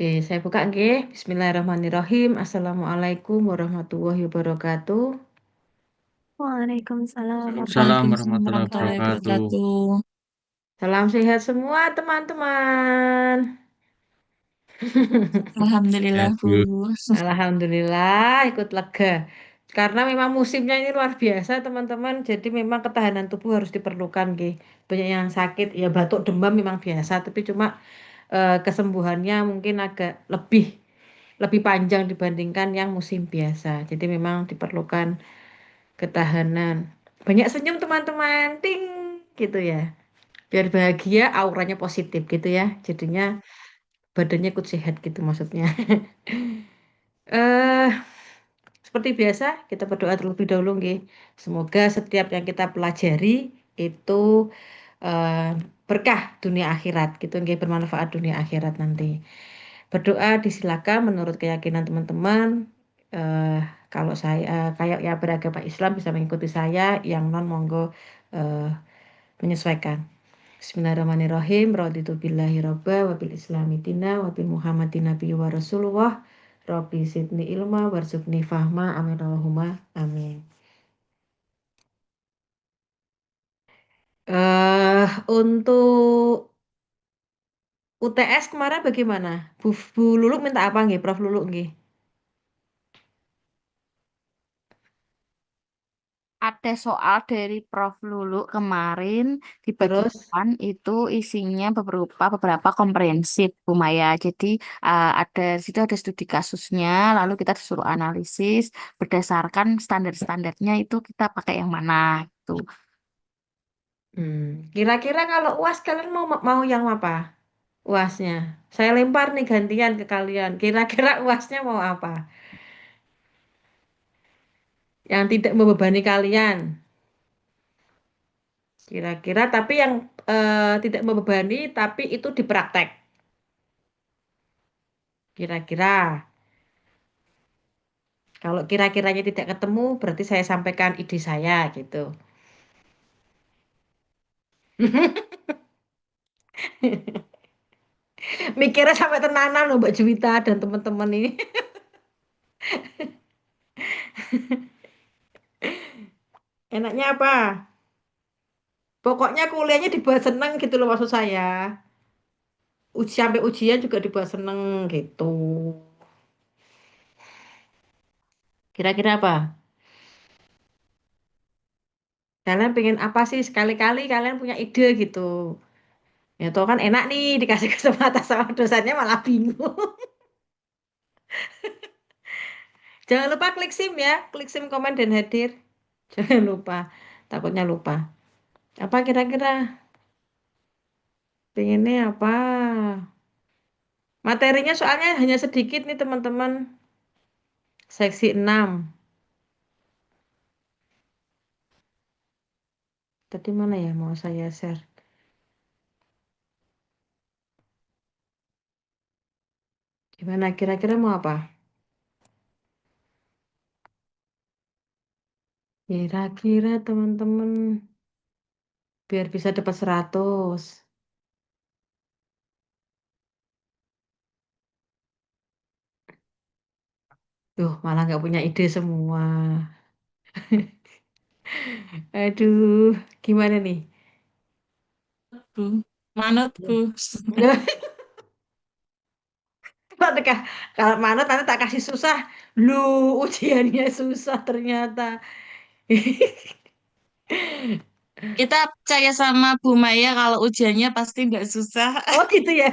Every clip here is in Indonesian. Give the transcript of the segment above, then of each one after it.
Oke, saya buka nggih. Bismillahirrahmanirrahim. Assalamualaikum warahmatullahi wabarakatuh. Waalaikumsalam Salam warahmatullahi warahmatullahi wabarakatuh. wabarakatuh. Salam sehat semua teman-teman. Alhamdulillah, Ya, Bu. Bu. Alhamdulillah ikut lega. Karena memang musimnya ini luar biasa teman-teman. Jadi memang ketahanan tubuh harus diperlukan nggih. Banyak yang sakit, ya batuk demam memang biasa. Tapi cuma kesembuhannya mungkin agak lebih lebih panjang dibandingkan yang musim biasa. Jadi memang diperlukan ketahanan. Banyak senyum teman-teman, ting gitu ya. Biar bahagia, auranya positif gitu ya. Jadinya badannya ikut sehat gitu maksudnya. eh Seperti biasa, kita berdoa terlebih dahulu nggih. Semoga setiap yang kita pelajari itu eh, berkah dunia akhirat gitu nggih, bermanfaat dunia akhirat nanti. Berdoa disilakan menurut keyakinan teman-teman. Eh, Kalau saya kayak ya beragama Islam bisa mengikuti saya, yang non monggo eh, menyesuaikan. Bismillahirrahmanirrahim. Raditu billahi robba wa bil islami dina wa bi muhammadin nabiyyu wa rasulullah. Rabbi zidni ilma warzuqni fahma. Amin Allahumma amin. Untuk UTS kemarin bagaimana? Bu Luluk minta apa nggih, Prof Luluk nggih? Ada soal dari Prof. Lulu kemarin di Terus, bagian itu isinya beberapa komprehensif, Bu Maya. Jadi ada di situ ada studi kasusnya, lalu kita disuruh analisis berdasarkan standar-standarnya itu kita pakai yang mana gitu. kira-kira kalau UAS kalian mau mau yang apa? UASnya. Saya lempar nih gantian ke kalian. Kira-kira UASnya mau apa? Yang tidak membebani kalian. Kira-kira tapi yang tidak membebani tapi itu dipraktek. Kira-kira. Kalau kira-kiranya tidak ketemu berarti saya sampaikan ide saya gitu. Mikirnya sampai tenanan loh Mbak Juwita dan teman-teman ini. Enaknya apa? Pokoknya kuliahnya dibuat seneng gitu loh maksud saya. Sampai ujian juga dibuat seneng gitu. Kira-kira apa? Kalian pengen apa sih? Sekali-kali kalian punya ide gitu. Ya toh kan enak nih dikasih kesempatan sama dosennya malah bingung. Jangan lupa klik SIM ya. Klik SIM komen dan hadir. Jangan lupa. Takutnya lupa. Apa kira-kira? Pengennya apa? Materinya soalnya hanya sedikit nih teman-teman. Seksi 6. Tadi mana ya mau saya share? Gimana kira-kira mau apa? Kira-kira teman-teman biar bisa dapat 100. Tuh, malah nggak punya ide semua. Aduh, gimana nih? Bu, manut, Bu. Kalau mana nanti tak kasih susah. Lu ujiannya susah ternyata. Kita percaya sama Bu Maya kalau ujiannya pasti nggak susah. Oh gitu ya.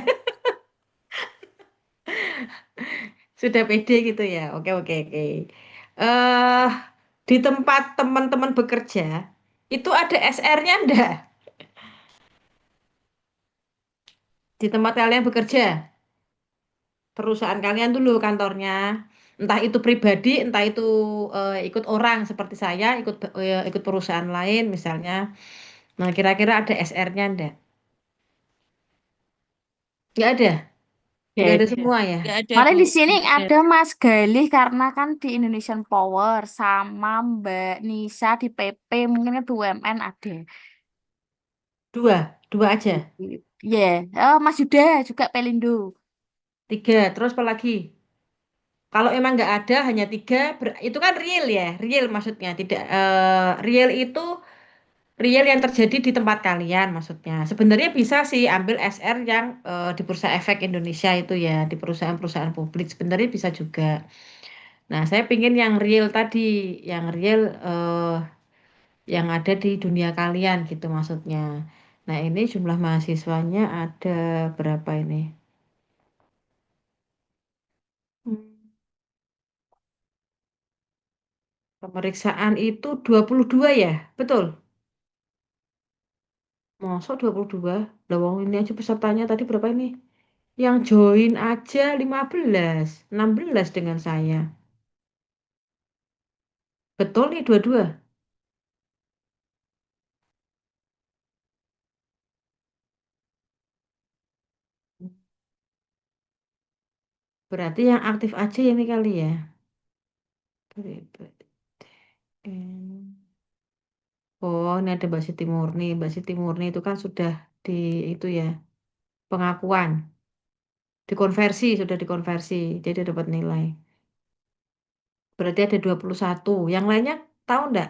Sudah pede gitu ya. Oke oke oke. Eh di tempat teman-teman bekerja itu ada SR-nya enggak? Di tempat kalian bekerja, perusahaan kalian dulu kantornya. Entah itu pribadi, entah itu ikut orang seperti saya, ikut perusahaan lain misalnya. Nah, kira-kira ada SR-nya enggak? Enggak ada. Nggak Enggak ada ada. semua ya. Nggak ada, Kemarin Bu. Di sini nggak ada. Ada Mas Galih karena kan di Indonesian Power sama Mbak Nisa di PP mungkin kan BUMN ada. Dua, dua aja. Ya, oh, Mas Yuda juga Pelindo. Tiga. Terus apa lagi? Kalau emang nggak ada hanya tiga, itu kan real ya, real maksudnya tidak real itu real yang terjadi di tempat kalian maksudnya. Sebenarnya bisa sih ambil SR yang di Bursa Efek Indonesia itu ya, di perusahaan-perusahaan publik sebenarnya bisa juga. Nah, saya pingin yang real tadi, yang real yang ada di dunia kalian gitu maksudnya. Nah, ini jumlah mahasiswanya ada berapa ini? Hmm. Pemeriksaan itu 22 ya, betul? Masuk 22. Lah wong ini aja pesertanya tadi berapa ini? Yang join aja 15, 16 dengan saya. Betul nih dua-dua. Berarti yang aktif aja ini kali ya. Oh, ini ada Mbak Siti Murni. Mbak Siti Murni itu kan sudah di itu ya, pengakuan, dikonversi, sudah dikonversi. Jadi dapat nilai. Berarti ada 21. Yang lainnya tahu enggak?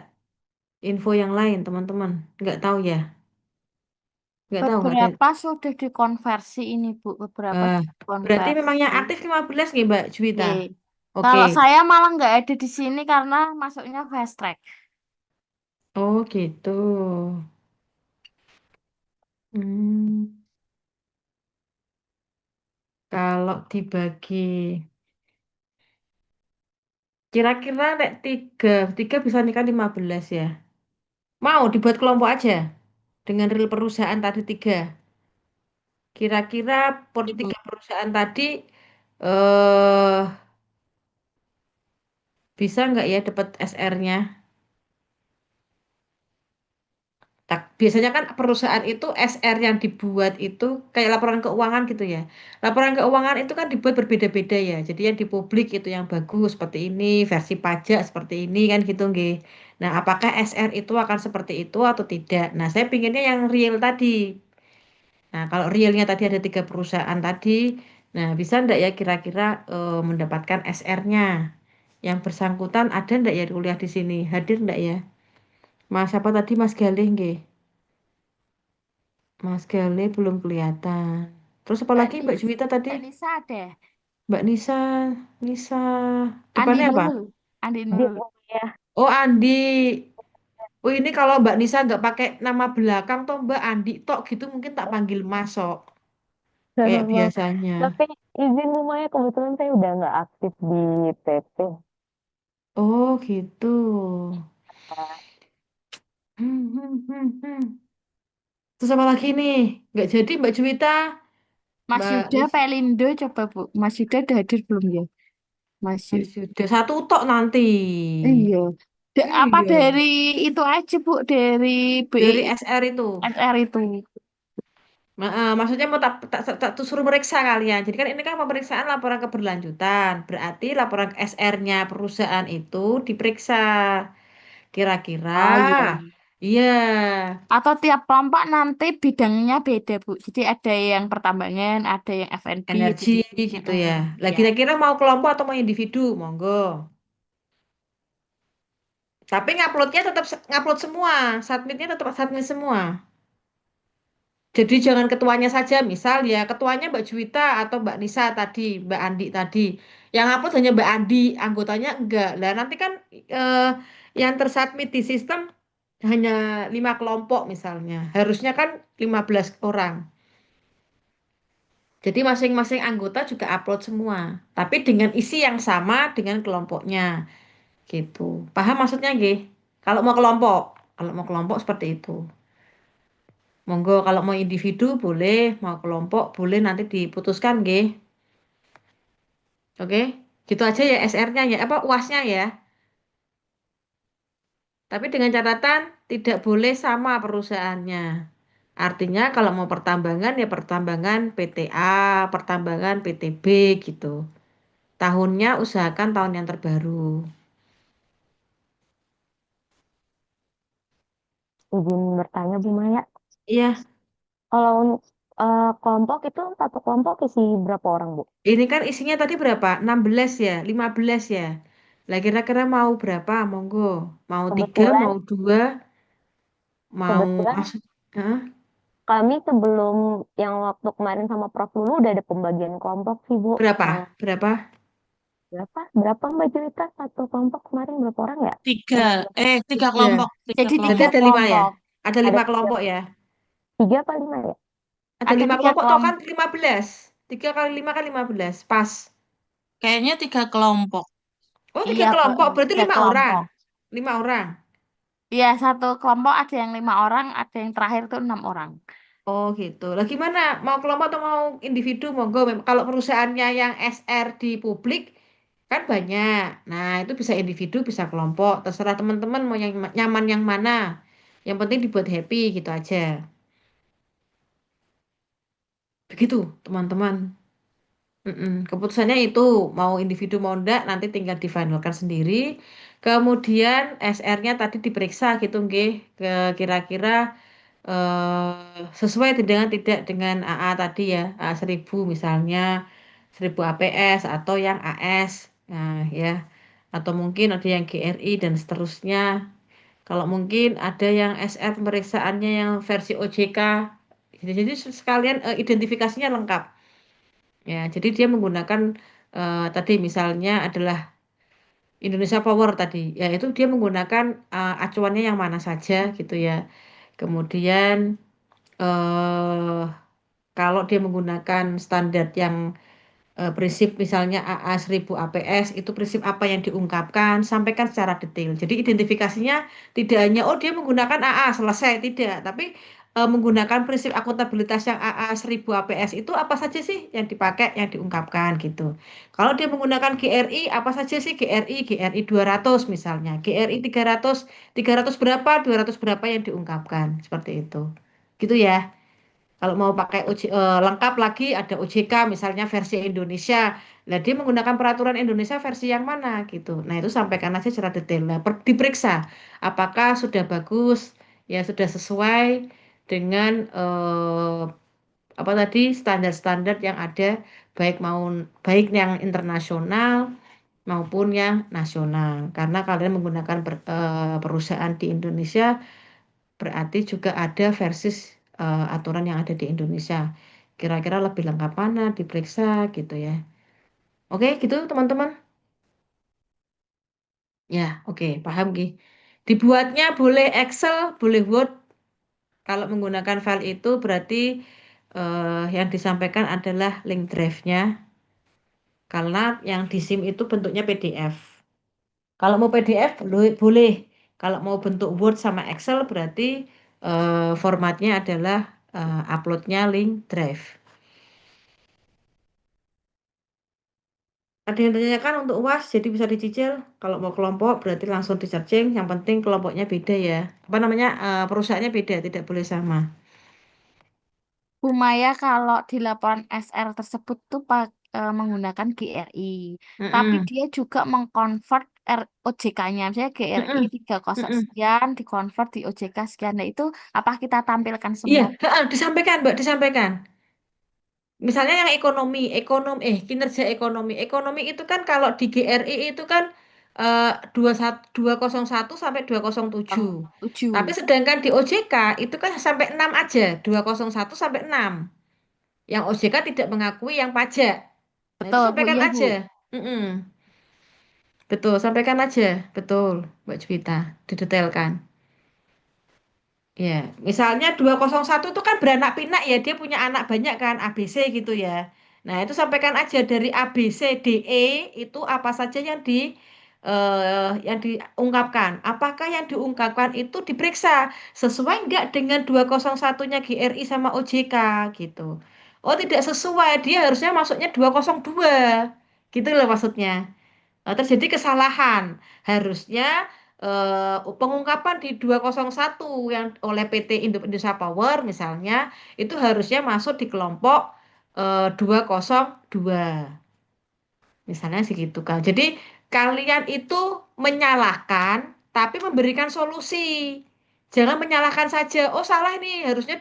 Info yang lain, teman-teman. Enggak tahu ya? Enggak tahu, enggak ada. Beberapa sudah dikonversi ini, Bu. Beberapa Eh, sudah berarti memang yang dikonversi. aktif 15 nih, Mbak Juwita. Oke. Oke. Kalau saya malah nggak ada di sini karena masuknya fast track. Oh, gitu. Hmm. Kalau dibagi, kira-kira nek tiga bisa nikah 15 ya. Mau dibuat kelompok aja dengan real perusahaan tadi tiga. Kira-kira per Ibu. tiga perusahaan tadi eh bisa nggak ya dapat SR-nya? Biasanya kan perusahaan itu SR yang dibuat itu kayak laporan keuangan gitu ya. Laporan keuangan itu kan dibuat berbeda-beda ya. Jadi yang di publik itu yang bagus seperti ini, versi pajak seperti ini kan gitu nggih. Nah, apakah SR itu akan seperti itu atau tidak? Nah, saya pinginnya yang real tadi. Nah, kalau realnya tadi ada tiga perusahaan tadi, nah bisa enggak ya kira-kira mendapatkan SR-nya? Yang bersangkutan ada enggak ya kuliah di sini? Hadir enggak ya? Mas apa tadi Mas Galih nggih? Mas Gale belum kelihatan. Terus apa Mbak lagi Mbak Nis, Juwita tadi? Mbak Nisa ada. Mbak Nisa, Nisa. Andi Depannya apa? Nurul. Andi Dia Nurul. ya Oh Andi. Oh ini kalau Mbak Nisa nggak pakai nama belakang toh Mbak Andi tok gitu mungkin tak panggil Masok kayak Bang. biasanya. Tapi izin rumahnya kebetulan saya udah nggak aktif di PP. Oh gitu. Nah, Hmm. Terus apa lagi nih? Nggak jadi Mbak Juwita, Mas Mbak Yuda, Nis, Pelindo, coba Bu. Mas Yuda udah hadir belum ya? Mas Mas Yuda. Yuda satu tok nanti. Iya. Apa Iya. dari itu aja Bu, dari BI Dari SR itu. SR itu. Maksudnya mau tak suruh meriksa kalian. Jadi kan ini kan pemeriksaan laporan keberlanjutan. Berarti laporan SR-nya perusahaan itu diperiksa. Kira-kira, Oh iya. iya, Atau tiap kelompok nanti bidangnya beda, Bu. Jadi ada yang pertambangan, ada yang F&B, energi begitu. gitu Mm, ya. Lah ya. kira-kira mau kelompok atau mau individu? Monggo. Tapi nguploadnya tetap ngupload semua. Submitnya tetap submit semua. Jadi jangan ketuanya saja, misal ya ketuanya Mbak Juwita atau Mbak Nisa tadi, Mbak Andi tadi. Yang upload hanya Mbak Andi, anggotanya enggak. Lah nanti kan eh, yang tersubmit di sistem hanya 5 kelompok misalnya. Harusnya kan 15 orang. Jadi masing-masing anggota juga upload semua. Tapi dengan isi yang sama dengan kelompoknya gitu. Paham maksudnya nggih? Kalau mau kelompok seperti itu. Monggo kalau mau individu boleh, mau kelompok boleh nanti diputuskan nggih. Oke. Gitu aja ya SR-nya ya, apa UAS-nya ya. Tapi dengan catatan tidak boleh sama perusahaannya. Artinya kalau mau pertambangan ya pertambangan PTA, pertambangan PTB gitu. Tahunnya usahakan tahun yang terbaru. izin bertanya Bu Maya. Iya, Kalau Kelompok itu satu kelompok isi berapa orang, Bu? Ini kan isinya tadi berapa? 16 ya, 15 ya. Lah kira-kira mau berapa? Monggo. Mau 3, Kebetulan mau 2, mau kebetulan langsung. Hah? kami sebelum yang waktu kemarin sama Prof Lulu udah ada pembagian kelompok sih, Bu. Berapa? Yang Berapa? berapa Mbak Juwita satu kelompok kemarin berapa orang ya? Tiga, Yang tiga 3. kelompok, tiga Jadi Berarti tiga kelompok. ada 5 ya? kelompok. Ada ada 5 tiga, kelompok ya? tiga apa lima ya? Ada Ada 5 tiga kelompok toh kan kelompok. 15. 3 kali 5 kan 15. Pas. Kayaknya 3 kelompok. Oh, 3 Iya, kelompok. Berarti tiga 5 orang. kelompok. 5 orang. Iya, satu kelompok ada yang 5 orang, ada yang terakhir tuh 6 orang. Oh gitu. Lah gimana? Mau kelompok atau mau individu? Monggo. Kalau perusahaannya yang SR di publik kan banyak. Nah, itu bisa individu, bisa kelompok. Terserah teman-teman mau yang nyaman yang mana. Yang penting dibuat happy gitu aja. Begitu, teman-teman. Keputusannya itu mau individu mau enggak nanti tinggal difinalkan sendiri. Kemudian SR-nya tadi diperiksa gitu nggih. Kira-kira sesuai dengan tidak dengan AA tadi ya, AA 1000 misalnya 1000 APS atau yang AS. Nah, ya. Atau mungkin ada yang GRI dan seterusnya. Kalau mungkin ada yang SR pemeriksaannya yang versi OJK. Jadi sekalian identifikasinya lengkap. Ya, jadi dia menggunakan tadi misalnya adalah Indonesia Power tadi. Ya, itu dia menggunakan acuannya yang mana saja gitu ya. Kemudian eh kalau dia menggunakan standar yang prinsip misalnya AA 1000 APS itu prinsip apa yang diungkapkan, sampaikan secara detail. Jadi identifikasinya tidak hanya oh dia menggunakan AA selesai tidak, tapi menggunakan prinsip akuntabilitas yang AA 1000 APS itu apa saja sih yang dipakai, yang diungkapkan gitu. Kalau dia menggunakan GRI apa saja sih GRI 200 misalnya, GRI 300, 300 berapa, 200 berapa yang diungkapkan seperti itu. Gitu ya. Kalau mau pakai lengkap lagi ada OJK misalnya versi Indonesia. Lah dia menggunakan peraturan Indonesia versi yang mana gitu. Nah, itu sampaikan aja secara detail. Nah, diperiksa apakah sudah bagus, ya sudah sesuai dengan apa tadi standar-standar yang ada baik yang internasional maupun yang nasional. Karena kalian menggunakan perusahaan di Indonesia berarti juga ada versi aturan yang ada di Indonesia. Kira-kira lebih lengkap mana diperiksa gitu ya. Oke, gitu teman-teman. Ya, oke, paham Ki. Dibuatnya boleh Excel, boleh Word. Kalau menggunakan file itu berarti yang disampaikan adalah link drive-nya. Karena yang di SIM itu bentuknya PDF. Kalau mau PDF boleh. Kalau mau bentuk Word sama Excel berarti formatnya adalah uploadnya link drive. Ada yang tanyakan untuk UAS jadi bisa dicicil. Kalau mau kelompok berarti langsung di searching. Yang penting kelompoknya beda ya. Apa namanya perusahaannya beda, tidak boleh sama. Bu Maya kalau di laporan SR tersebut tuh menggunakan GRI, tapi Mm-mm. dia juga mengkonvert OJK-nya, misalnya GRI Mm-mm. 30 Mm-mm. sekian, dikonvert di OJK sekian. Nah itu apa kita tampilkan Iya, semua? disampaikan Mbak, disampaikan. Misalnya yang kinerja ekonomi. Ekonomi itu kan kalau di GRI itu kan 201 sampai 207. Oh, Tapi 7. sedangkan di OJK itu kan sampai 6 aja, 201 sampai 6. Yang OJK tidak mengakui yang pajak. Nah, itu Betul, Bu. sampaikan Iya, Bu. aja. Mm-mm. Betul, sampaikan aja. Betul, Mbak Juwita. Didetailkan. Ya, misalnya 201 itu kan beranak pinak ya, dia punya anak banyak kan, ABC gitu ya. Nah, itu sampaikan aja dari ABCDE itu apa saja yang diungkapkan. Apakah yang diungkapkan itu diperiksa sesuai enggak dengan 201-nya GRI sama OJK gitu. Oh, tidak sesuai, dia harusnya masuknya 202. Gitu loh maksudnya. Terjadi kesalahan. Harusnya pengungkapan di 201 yang oleh PT Indonesia Power misalnya itu harusnya masuk di kelompok 202. Misalnya segitu kan. Jadi kalian itu menyalahkan tapi memberikan solusi. Jangan menyalahkan saja. Oh, salah ini harusnya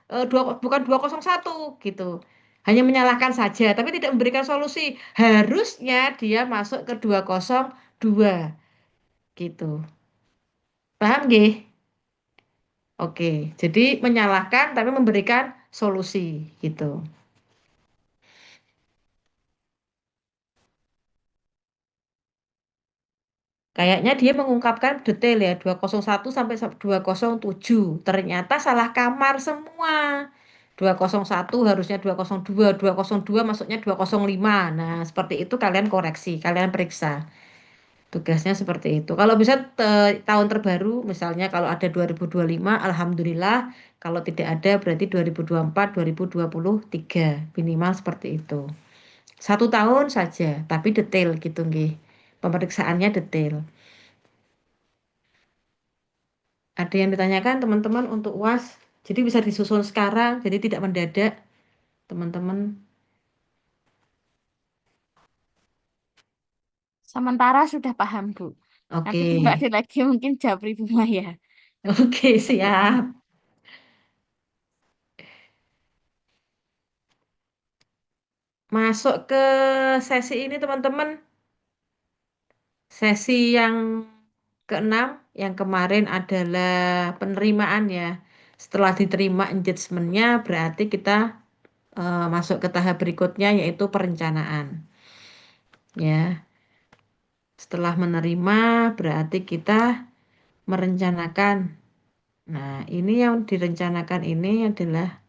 bukan 201 gitu. Hanya menyalahkan saja, tapi tidak memberikan solusi. Harusnya dia masuk ke 202 gitu. Paham nggih? Oke, jadi menyalahkan tapi memberikan solusi gitu. Kayaknya dia mengungkapkan detail ya 201 sampai 207. Ternyata salah kamar semua. 201 harusnya 202, 202 masuknya 205. Nah, seperti itu kalian koreksi, kalian periksa. Tugasnya seperti itu. Kalau bisa tahun terbaru, misalnya kalau ada 2025, alhamdulillah. Kalau tidak ada berarti 2024, 2023. Minimal seperti itu. 1 tahun saja, tapi detail gitu nggih. Pemeriksaannya detail. Ada yang ditanyakan teman-teman untuk UAS? Jadi bisa disusun sekarang, jadi tidak mendadak, teman-teman. Sementara sudah paham, Bu. Oke, Nanti coba ada lagi mungkin Japri Bu Maya. oke, siap. Masuk ke sesi ini teman-teman. Sesi yang keenam, yang kemarin adalah penerimaan ya. Setelah diterima engagementnya, berarti kita masuk ke tahap berikutnya yaitu perencanaan. Ya, setelah menerima berarti kita merencanakan. Nah, ini yang direncanakan ini adalah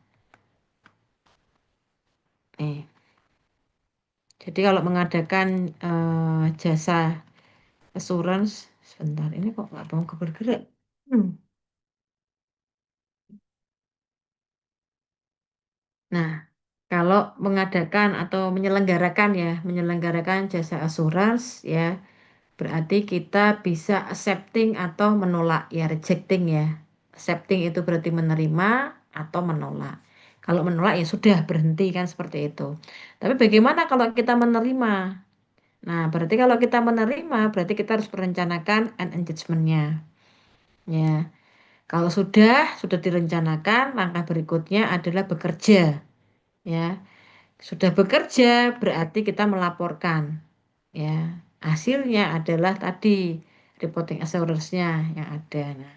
nih. Jadi kalau mengadakan jasa assurance, sebentar ini kok nggak mau bergerak. Nah, kalau mengadakan atau menyelenggarakan jasa asuransi ya, berarti kita bisa accepting atau menolak ya, rejecting ya. Accepting itu berarti menerima atau menolak. Kalau menolak ya sudah berhenti kan seperti itu. Tapi bagaimana kalau kita menerima? Nah, berarti kalau kita menerima, berarti kita harus merencanakan engagement-nya. Ya, kalau sudah direncanakan, langkah berikutnya adalah bekerja. Ya, sudah bekerja berarti kita melaporkan. Ya, hasilnya adalah tadi reporting assurance-nya yang ada. Nah,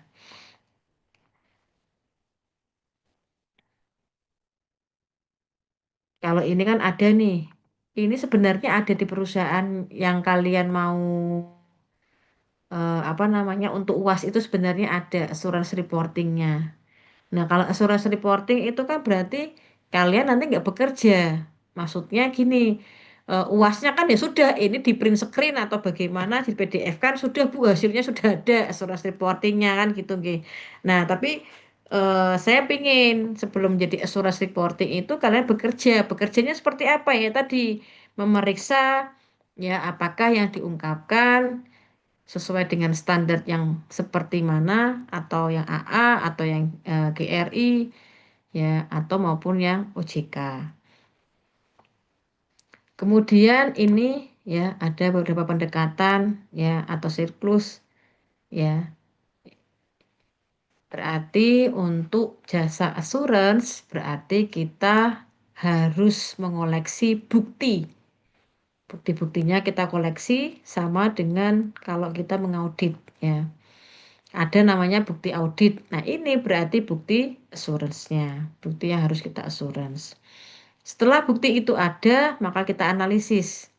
kalau ini kan ada nih. Ini sebenarnya ada di perusahaan yang kalian mau apa namanya untuk UAS itu sebenarnya ada assurance reportingnya. Nah, kalau assurance reporting itu kan berarti kalian nanti nggak bekerja. Maksudnya gini, UASnya kan ya sudah, ini di print screen atau bagaimana di PDF kan sudah Bu, hasilnya sudah ada assurance reportingnya kan gitu nggih. Nah, tapi saya pingin sebelum jadi assurance reporting itu kalian bekerja. Bekerjanya seperti apa ya tadi? Memeriksa ya apakah yang diungkapkan sesuai dengan standar yang seperti mana atau yang AA atau yang GRI ya atau maupun yang OJK. Kemudian ini ya ada beberapa pendekatan ya atau siklus ya. Berarti untuk jasa assurance berarti kita harus mengoleksi bukti. Bukti-buktinya kita koleksi sama dengan kalau kita mengaudit ya. Ada namanya bukti audit. Nah, ini berarti bukti assurance-nya. Bukti yang harus kita assurance. Setelah bukti itu ada, maka kita analisis.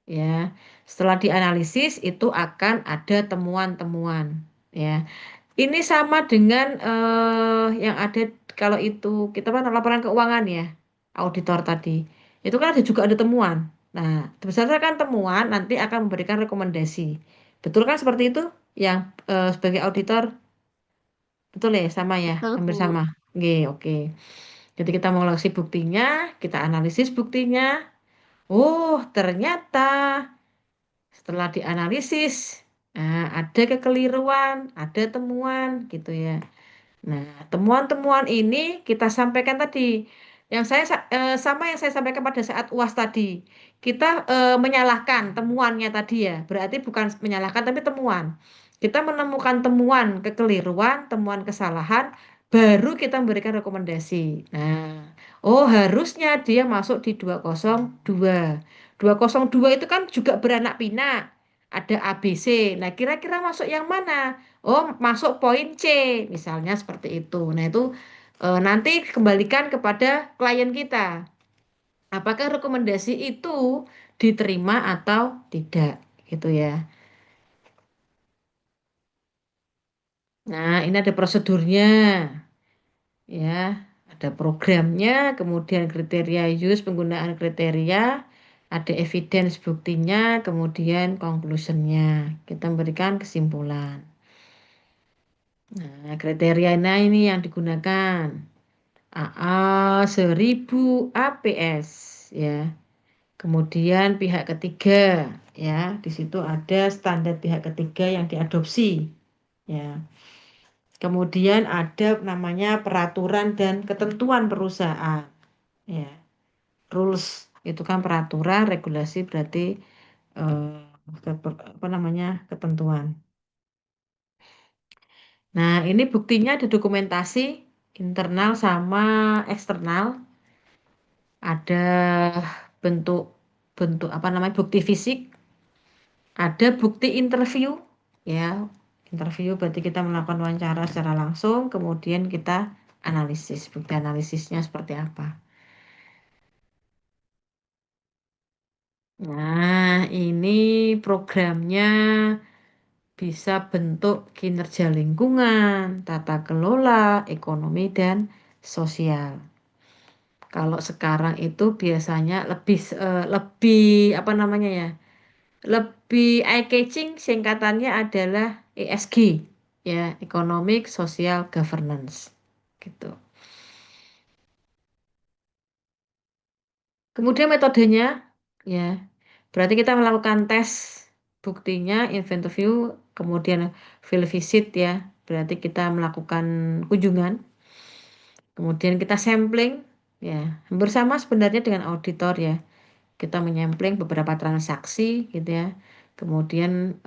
Ya. Setelah dianalisis itu akan ada temuan-temuan, ya. Ini sama dengan yang ada kalau itu kita kan laporan keuangan ya, auditor tadi. Itu kan juga ada temuan. Nah, berdasarkan temuan nanti akan memberikan rekomendasi. Betul kan seperti itu? Yang sebagai auditor betul ya, sama ya, Betul, hampir Bu. sama. Oke, oke. Jadi kita mengoleksi buktinya, kita analisis buktinya. Oh, ternyata setelah dianalisis, nah, ada kekeliruan, ada temuan gitu ya. Nah, temuan-temuan ini kita sampaikan tadi. Yang sama yang saya sampaikan pada saat UAS tadi. Kita menyalahkan temuannya tadi ya. Berarti bukan menyalahkan tapi temuan. Kita menemukan temuan kekeliruan, temuan kesalahan, baru kita memberikan rekomendasi. Nah, oh harusnya dia masuk di 202. 202 itu kan juga beranak pinak. Ada ABC. Nah, kira-kira masuk yang mana? Oh, masuk poin C, misalnya seperti itu. Nah, itu nanti kembalikan kepada klien kita. Apakah rekomendasi itu diterima atau tidak, gitu ya. Nah, ini ada prosedurnya. Ya, ada programnya, kemudian kriteria use, penggunaan kriteria, ada evidence buktinya, kemudian conclusionnya. Kita memberikan kesimpulan. Nah, kriteria ini yang digunakan. AA 1000 APS ya. Kemudian pihak ketiga ya, di situ ada standar pihak ketiga yang diadopsi ya. Kemudian ada namanya peraturan dan ketentuan perusahaan. Ya, rules itu kan peraturan, regulasi berarti apa namanya ketentuan. Nah, ini buktinya di dokumentasi internal sama eksternal. Ada bentuk bentuk apa namanya bukti fisik, ada bukti interview ya. Interview berarti kita melakukan wawancara secara langsung, kemudian kita analisis, bukti analisisnya seperti apa. Nah, ini programnya bisa bentuk kinerja lingkungan, tata kelola, ekonomi, dan sosial. Kalau sekarang itu biasanya lebih apa namanya ya? Lebih eye catching singkatannya adalah ESG ya, Economic Social Governance gitu. Kemudian metodenya ya, berarti kita melakukan tes buktinya, inventory view, kemudian field visit ya, berarti kita melakukan kunjungan, kemudian kita sampling ya, bersama sebenarnya dengan auditor ya, kita menyampling beberapa transaksi gitu ya, kemudian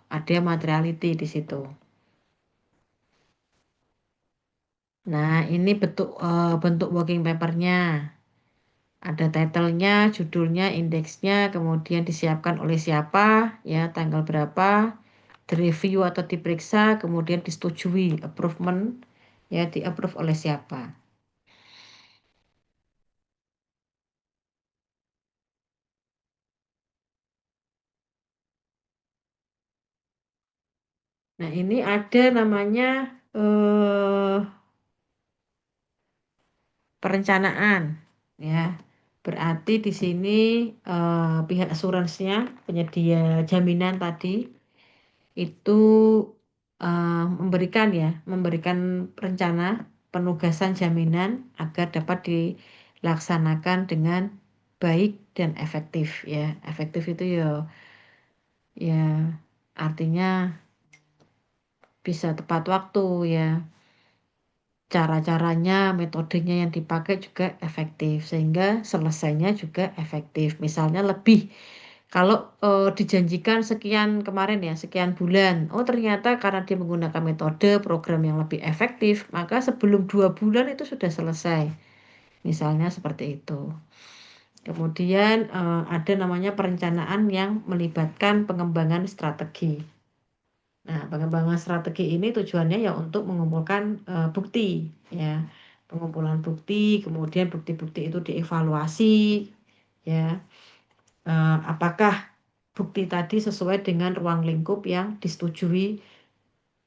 ada materiality di situ. Nah, ini bentuk working papernya. Ada title-nya, judulnya, indeksnya, kemudian disiapkan oleh siapa, ya, tanggal berapa, direview atau diperiksa, kemudian disetujui, approvement, ya, di-approve oleh siapa. Nah, ini ada namanya perencanaan, ya. Berarti di sini pihak asuransinya, penyedia jaminan tadi, itu memberikan rencana penugasan jaminan agar dapat dilaksanakan dengan baik dan efektif ya. Efektif itu ya artinya bisa tepat waktu ya. Cara-caranya, metodenya yang dipakai juga efektif sehingga selesainya juga efektif. Misalnya lebih kalau dijanjikan sekian kemarin ya, sekian bulan, oh ternyata karena dia menggunakan metode program yang lebih efektif, maka sebelum 2 bulan itu sudah selesai. Misalnya seperti itu. Kemudian ada namanya perencanaan yang melibatkan pengembangan strategi. Nah, pengembangan strategi ini tujuannya ya untuk mengumpulkan bukti, ya, pengumpulan bukti, kemudian bukti-bukti itu dievaluasi, ya. Apakah bukti tadi sesuai dengan ruang lingkup yang disetujui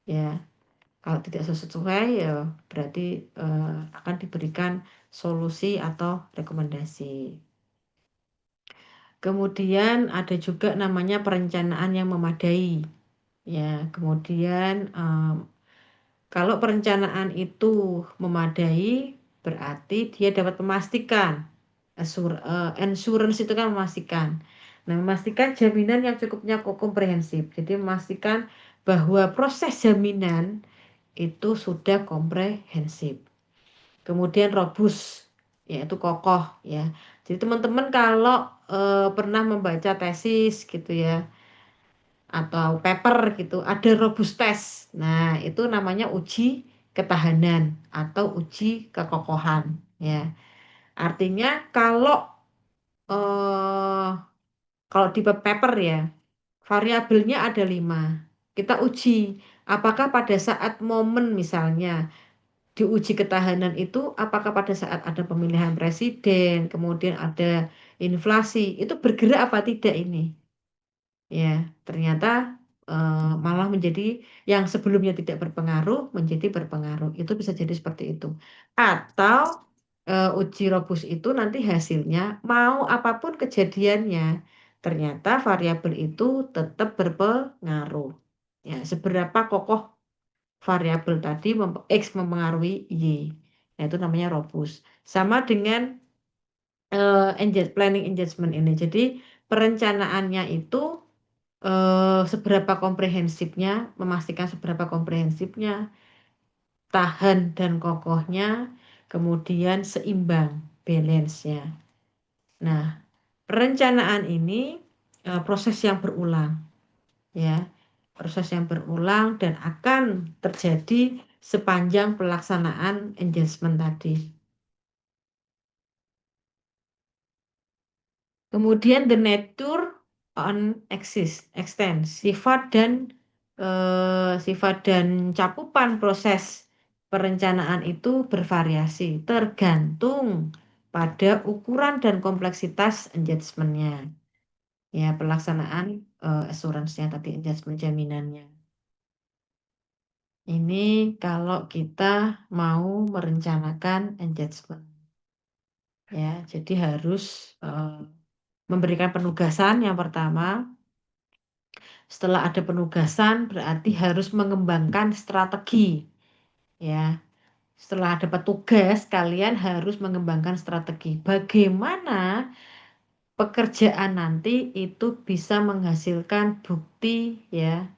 ya. Kalau tidak sesuai ya berarti akan diberikan solusi atau rekomendasi. Kemudian ada juga namanya perencanaan yang memadai. Ya, kemudian kalau perencanaan itu memadai berarti dia dapat memastikan insurance itu kan memastikan. Nah, memastikan jaminan yang cukupnya komprehensif. Jadi memastikan bahwa proses jaminan itu sudah komprehensif. Kemudian robust, yaitu kokoh ya. Jadi teman-teman kalau pernah membaca tesis gitu ya atau paper gitu, ada robust test. Nah, itu namanya uji ketahanan atau uji kekokohan ya. Artinya eh, kalau di paper ya, variabelnya ada 5. Kita uji apakah pada saat momen misalnya diuji ketahanan itu, apakah pada saat ada pemilihan presiden, kemudian ada inflasi, itu bergerak apa tidak ini? Ya, ternyata malah menjadi yang sebelumnya tidak berpengaruh menjadi berpengaruh. Itu bisa jadi seperti itu. Atau uji robust itu nanti hasilnya mau apapun kejadiannya, ternyata variabel itu tetap berpengaruh. Ya, seberapa kokoh variabel tadi X mempengaruhi Y. Nah, itu namanya robust. Sama dengan planning engagement ini. Jadi perencanaannya itu seberapa komprehensifnya, memastikan seberapa komprehensifnya, tahan dan kokohnya, kemudian seimbang, balance-nya. Nah, perencanaan ini proses yang berulang, ya, proses yang berulang dan akan terjadi sepanjang pelaksanaan engagement tadi. Kemudian the nature on extent, sifat dan cakupan proses perencanaan itu bervariasi tergantung pada ukuran dan kompleksitas engagementnya. Ya, pelaksanaan assurance-nya tadi, engagement jaminannya. Ini kalau kita mau merencanakan engagement. Ya, jadi harus memberikan penugasan yang pertama. Setelah ada penugasan berarti harus mengembangkan strategi. Ya, setelah ada petugas kalian harus mengembangkan strategi. Bagaimana pekerjaan nanti itu bisa menghasilkan bukti ya,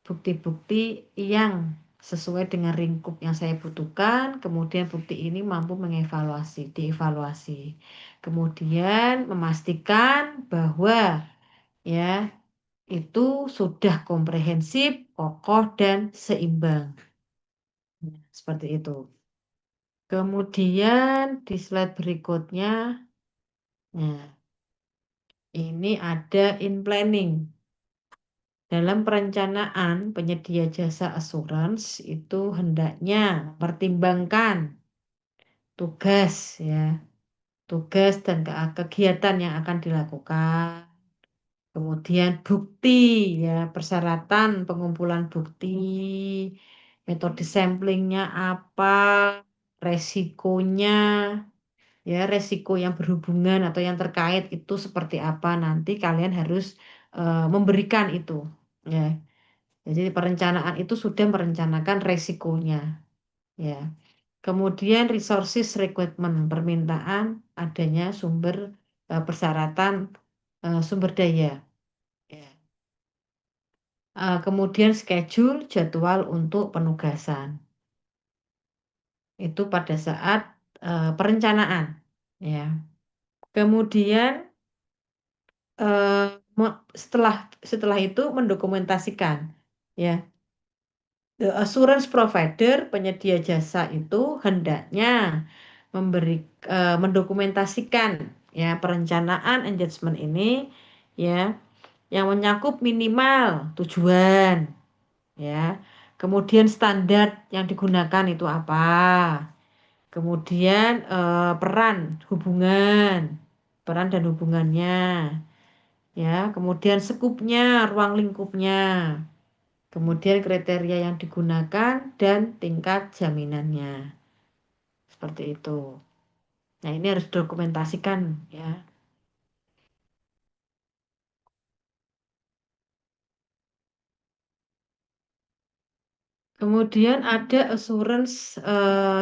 bukti-bukti yang sesuai dengan lingkup yang saya butuhkan, kemudian bukti ini mampu dievaluasi. Kemudian memastikan bahwa ya itu sudah komprehensif, kokoh, dan seimbang. Seperti itu. Kemudian di slide berikutnya, nah, ini ada in planning. Dalam perencanaan penyedia jasa asuransi itu hendaknya mempertimbangkan tugas ya, tugas dan kegiatan yang akan dilakukan. Kemudian bukti ya, persyaratan pengumpulan bukti, metode samplingnya apa, resikonya, ya resiko yang berhubungan atau yang terkait itu seperti apa nanti kalian harus memberikan itu. Ya, jadi perencanaan itu sudah merencanakan resikonya. Ya, kemudian resources requirement permintaan adanya sumber persyaratan sumber daya. Ya. Kemudian schedule jadwal untuk penugasan. Itu pada saat perencanaan. Ya. Kemudian setelah itu mendokumentasikan. Ya. The assurance provider penyedia jasa itu hendaknya mendokumentasikan ya perencanaan engagement ini ya yang mencakup minimal tujuan ya. Kemudian standar yang digunakan itu apa? Kemudian peran dan hubungannya. Ya, kemudian skupnya, ruang lingkupnya. Kemudian kriteria yang digunakan dan tingkat jaminannya. Seperti itu. Nah, ini harus dokumentasikan ya. Kemudian ada assurance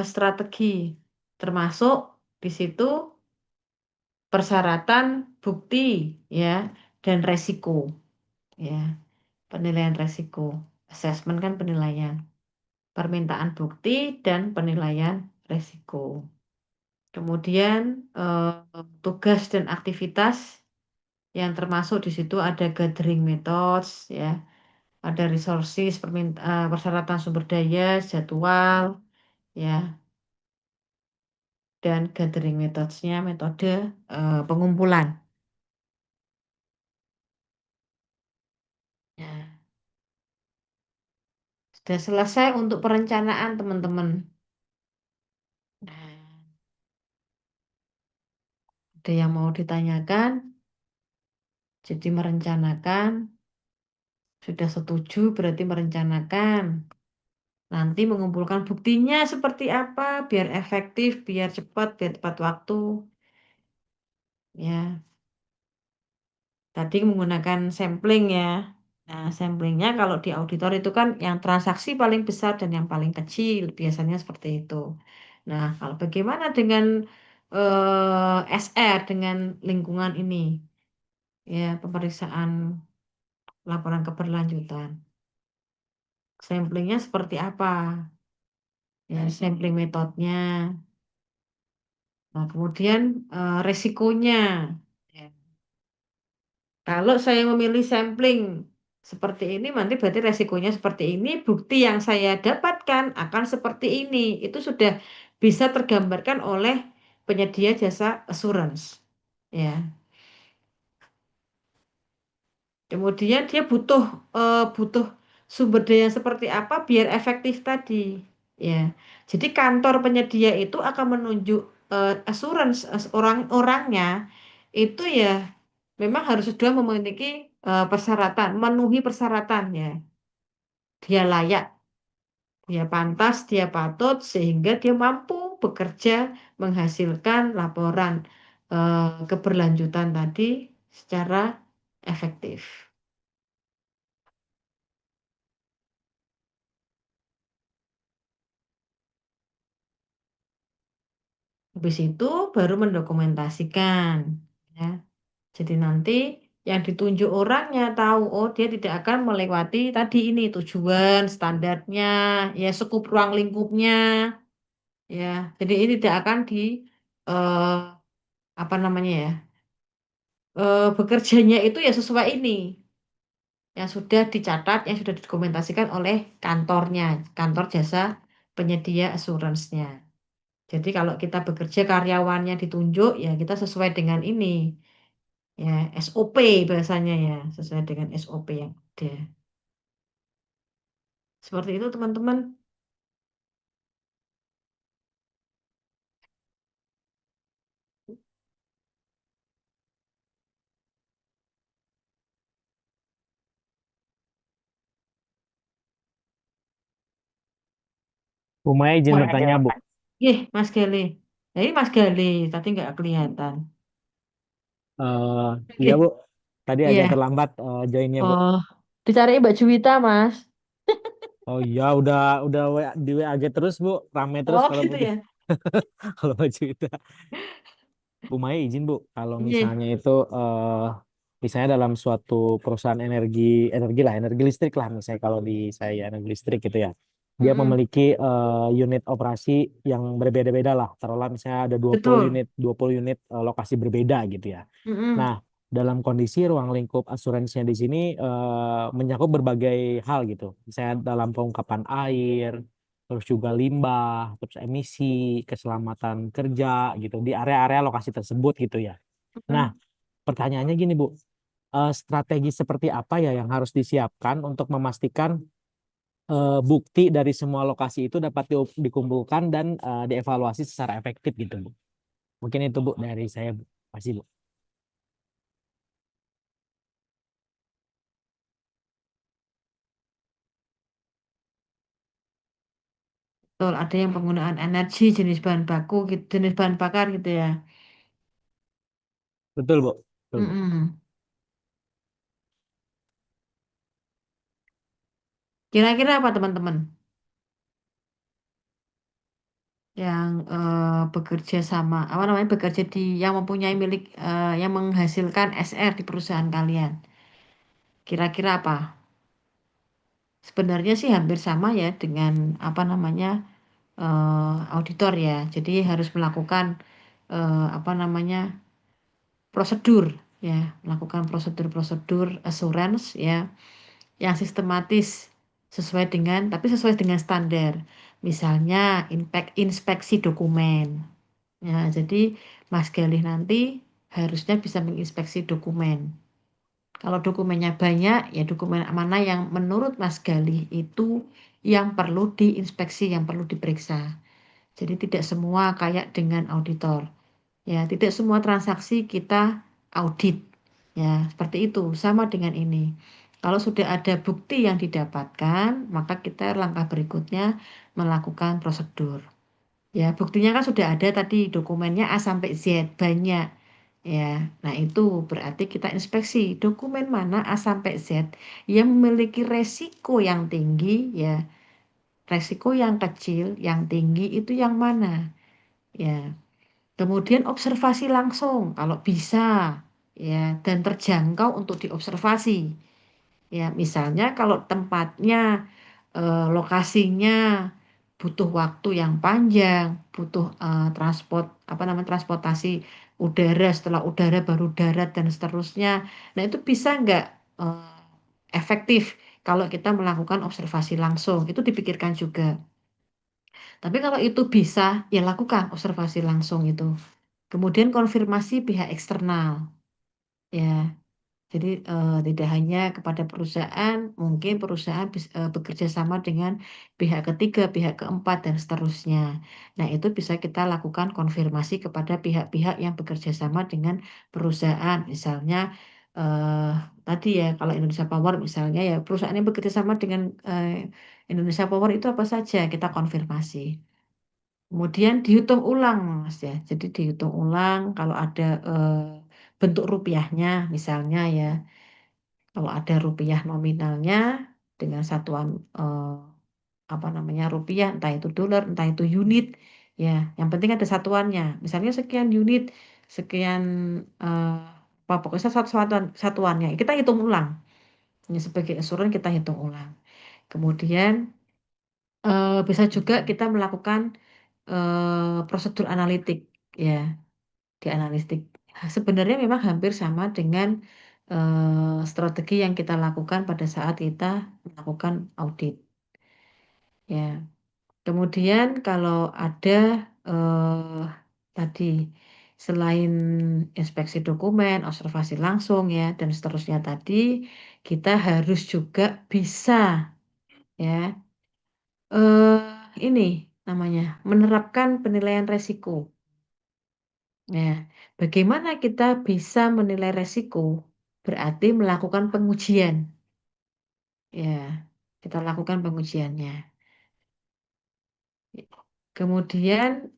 strategi, termasuk di situ persyaratan bukti ya dan resiko ya, penilaian resiko, assessment kan penilaian, permintaan bukti dan penilaian resiko. Kemudian tugas dan aktivitas yang termasuk di situ ada gathering methods ya, ada resources, persyaratan sumber daya, jadwal, ya, dan gathering methods-nya metode pengumpulan. Ya, sudah selesai untuk perencanaan teman-teman. Nah, ada yang mau ditanyakan? Jadi merencanakan, sudah setuju berarti merencanakan. Nanti mengumpulkan buktinya seperti apa, biar efektif, biar cepat, biar tepat waktu. Ya, tadi menggunakan sampling ya. Nah, samplingnya kalau di auditor itu kan yang transaksi paling besar dan yang paling kecil, biasanya seperti itu. Nah, kalau bagaimana dengan SR, dengan lingkungan ini? Ya, pemeriksaan laporan keberlanjutan. Samplingnya seperti apa? Ya, sampling metodenya. Nah, kemudian resikonya. Ya, kalau saya memilih sampling seperti ini, nanti berarti resikonya seperti ini. Bukti yang saya dapatkan akan seperti ini. Itu sudah bisa tergambarkan oleh penyedia jasa assurance. Ya, kemudian dia butuh sumber daya seperti apa biar efektif tadi. Ya, jadi kantor penyedia itu akan menunjuk assurance orang-orangnya itu ya memang harus sudah memiliki persyaratan, memenuhi persyaratannya. Dia layak, dia pantas, dia patut sehingga dia mampu bekerja menghasilkan laporan keberlanjutan tadi secara efektif. Habis itu baru mendokumentasikan. Ya. Jadi nanti yang ditunjuk orangnya tahu, oh dia tidak akan melewati tadi ini tujuan, standarnya, ya skup ruang lingkupnya, ya. Jadi ini tidak akan di eh, apa namanya ya, bekerjanya itu ya sesuai ini, yang sudah dicatat, yang sudah didokumentasikan oleh kantornya, kantor jasa penyedia asuransinya. Jadi kalau kita bekerja karyawannya ditunjuk, ya kita sesuai dengan ini. Ya, SOP bahasanya ya, sesuai dengan SOP yang ada. Seperti itu teman-teman. Bu Maya izin bertanya, Bu. Mas Gale. Nah, ini Mas Gale, tadi nggak kelihatan. Eh, iya, Oke, Bu. Tadi agak iya. terlambat joinnya, Bu. Oh, dicari Mbak Juwita, Mas. Oh iya, udah di WAG terus, Bu. Rame terus Oh, kalau gitu begitu. ya. Kalau baju itu. Bu Maya izin, Bu. Kalau Iya, misalnya itu misalnya dalam suatu perusahaan energi lah, energi listrik lah misalnya kalau di saya energi listrik gitu ya. Dia mm-mm, memiliki unit operasi yang berbeda-beda lah. Taruhlah misalnya ada 20 betul. unit, 20 unit lokasi berbeda gitu ya. Mm-mm, Nah, dalam kondisi ruang lingkup asuransinya di sini mencakup berbagai hal gitu. Misalnya dalam pengungkapan air, terus juga limbah, terus emisi, keselamatan kerja gitu di area-area lokasi tersebut gitu ya. Nah, mm-mm. pertanyaannya gini Bu, strategi seperti apa ya yang harus disiapkan untuk memastikan bukti dari semua lokasi itu dapat dikumpulkan dan dievaluasi secara efektif gitu Bu. Mungkin itu Bu dari saya Bu. Masih Bu. Betul, ada yang penggunaan energi jenis bahan baku, gitu, jenis bahan bakar gitu ya. Betul Bu. Betul Bu. Mm-mm. Kira-kira apa teman-teman yang bekerja sama, apa namanya, bekerja di yang mempunyai milik yang menghasilkan SR di perusahaan kalian? Kira-kira apa? Sebenarnya sih hampir sama ya dengan apa namanya auditor ya. Jadi harus melakukan apa namanya prosedur ya, melakukan prosedur-prosedur assurance ya yang sistematis tapi sesuai dengan standar. Misalnya inspeksi dokumen. Ya, jadi Mas Galih nanti harusnya bisa menginspeksi dokumen. Kalau dokumennya banyak, ya dokumen mana yang menurut Mas Galih itu yang perlu diinspeksi, yang perlu diperiksa. Jadi tidak semua kayak dengan auditor. Ya, tidak semua transaksi kita audit. Ya, seperti itu. Sama dengan ini. Kalau sudah ada bukti yang didapatkan, maka kita langkah berikutnya melakukan prosedur. Ya, buktinya kan sudah ada tadi dokumennya A sampai Z banyak. Ya, nah itu berarti kita inspeksi dokumen mana A sampai Z yang memiliki resiko yang tinggi, ya, resiko yang kecil, yang tinggi itu yang mana? Ya, kemudian observasi langsung kalau bisa, ya, dan terjangkau untuk diobservasi. Ya, misalnya kalau tempatnya, lokasinya butuh waktu yang panjang, butuh transportasi udara, setelah udara baru darat dan seterusnya. Nah, itu bisa nggak eh, efektif kalau kita melakukan observasi langsung? Itu dipikirkan juga. Tapi kalau itu bisa, ya lakukan observasi langsung itu. Kemudian konfirmasi pihak eksternal. Ya, jadi tidak hanya kepada perusahaan, mungkin perusahaan bekerja sama dengan pihak ketiga, pihak keempat, dan seterusnya. Nah, itu bisa kita lakukan konfirmasi kepada pihak-pihak yang bekerja sama dengan perusahaan. Misalnya, eh, tadi ya, kalau Indonesia Power misalnya, ya perusahaan yang bekerja sama dengan Indonesia Power itu apa saja, kita konfirmasi. Kemudian dihitung ulang, Mas ya. Jadi dihitung ulang kalau ada bentuk rupiahnya, misalnya ya. Kalau ada rupiah nominalnya dengan satuan apa namanya rupiah, entah itu dolar, entah itu unit, ya. Yang penting ada satuannya. Misalnya sekian unit, sekian eh, apa pokoknya satuannya. Kita hitung ulang. Ini sebagai asuran kita hitung ulang. Kemudian bisa juga kita melakukan prosedur analitik, ya, di analitik. Sebenarnya memang hampir sama dengan strategi yang kita lakukan pada saat kita melakukan audit. Ya, kemudian kalau ada tadi selain inspeksi dokumen, observasi langsung ya dan seterusnya tadi, kita harus juga bisa ya ini namanya menerapkan penilaian resiko. Ya, bagaimana kita bisa menilai resiko? Berarti melakukan pengujian. Ya, kita lakukan pengujiannya. Kemudian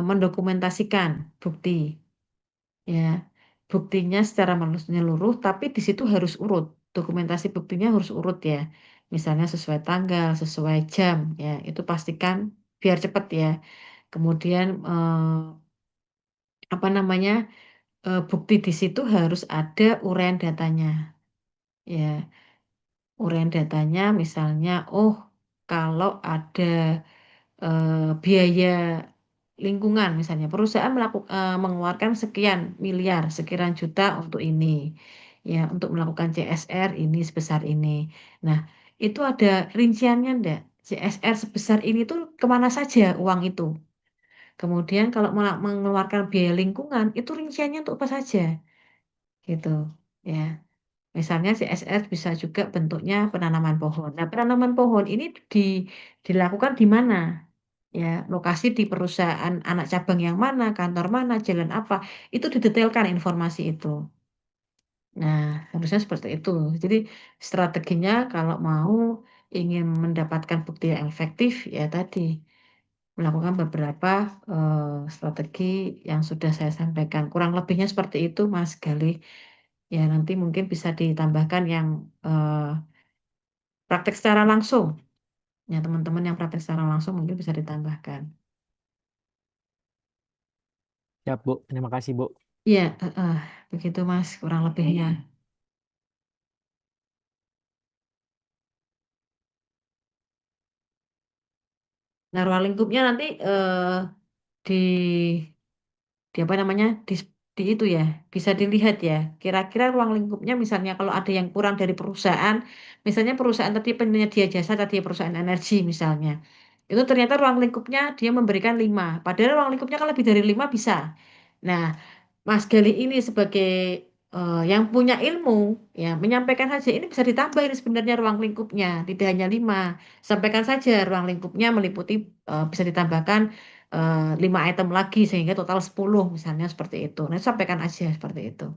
mendokumentasikan bukti. Ya, buktinya secara menyeluruh, tapi di situ harus urut. Dokumentasi buktinya harus urut ya. Misalnya sesuai tanggal, sesuai jam. Ya, itu pastikan biar cepat ya. Kemudian apa namanya? Bukti di situ harus ada uraian datanya. Ya, uraian datanya misalnya, oh kalau ada biaya lingkungan misalnya, perusahaan mengeluarkan sekian miliar, sekian juta untuk ini, ya untuk melakukan CSR ini sebesar ini. Nah, itu ada rinciannya enggak? CSR sebesar ini tuh kemana saja uang itu? Kemudian kalau mengeluarkan biaya lingkungan, itu rinciannya untuk apa saja? Gitu, ya. Misalnya CSR bisa juga bentuknya penanaman pohon. Nah, penanaman pohon ini dilakukan di mana? Ya, lokasi di perusahaan anak cabang yang mana, kantor mana, jalan apa, itu didetailkan informasi itu. Nah, harusnya seperti itu. Jadi strateginya kalau mau ingin mendapatkan bukti yang efektif, ya tadi melakukan beberapa strategi yang sudah saya sampaikan. Kurang lebihnya seperti itu, Mas Galih. Ya, nanti mungkin bisa ditambahkan yang eh, praktek secara langsung. Ya, teman-teman yang praktek secara langsung mungkin bisa ditambahkan. Siap, Bu. Terima kasih, Bu. Iya, begitu Mas, kurang lebihnya. Nah, ruang lingkupnya nanti di apa namanya di itu ya, bisa dilihat ya. Kira-kira ruang lingkupnya misalnya kalau ada yang kurang dari perusahaan, misalnya perusahaan tadi penyedia jasa tadi perusahaan energi misalnya. Itu ternyata ruang lingkupnya dia memberikan 5. Padahal ruang lingkupnya kan lebih dari 5 bisa. Nah, Mas Gali ini sebagai yang punya ilmu, ya menyampaikan saja ini bisa ditambah ini sebenarnya ruang lingkupnya, tidak hanya 5. Sampaikan saja ruang lingkupnya meliputi bisa ditambahkan 5 item lagi sehingga total 10 misalnya seperti itu. Nah, sampaikan aja seperti itu.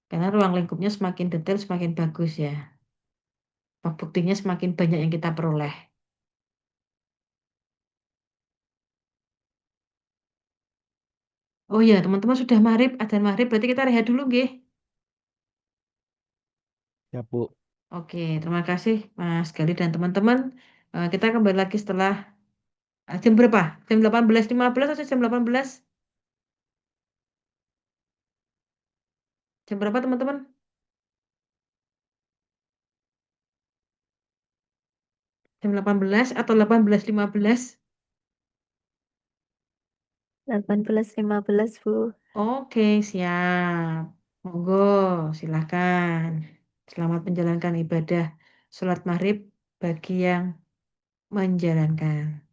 Karena ruang lingkupnya semakin detail semakin bagus ya. Buktinya semakin banyak yang kita peroleh. Oh ya, teman-teman sudah maghrib, adzan maghrib, berarti kita rehat dulu, nggih. Ya, Bu. Oke, terima kasih Mas Gali dan teman-teman. Kita kembali lagi setelah jam berapa? Jam 18.15 atau jam 18? Jam berapa teman-teman? Jam 18 atau 18.15? 18.15, Bu. Oke, siap. Monggo, silakan. Selamat menjalankan ibadah sholat maghrib bagi yang menjalankan.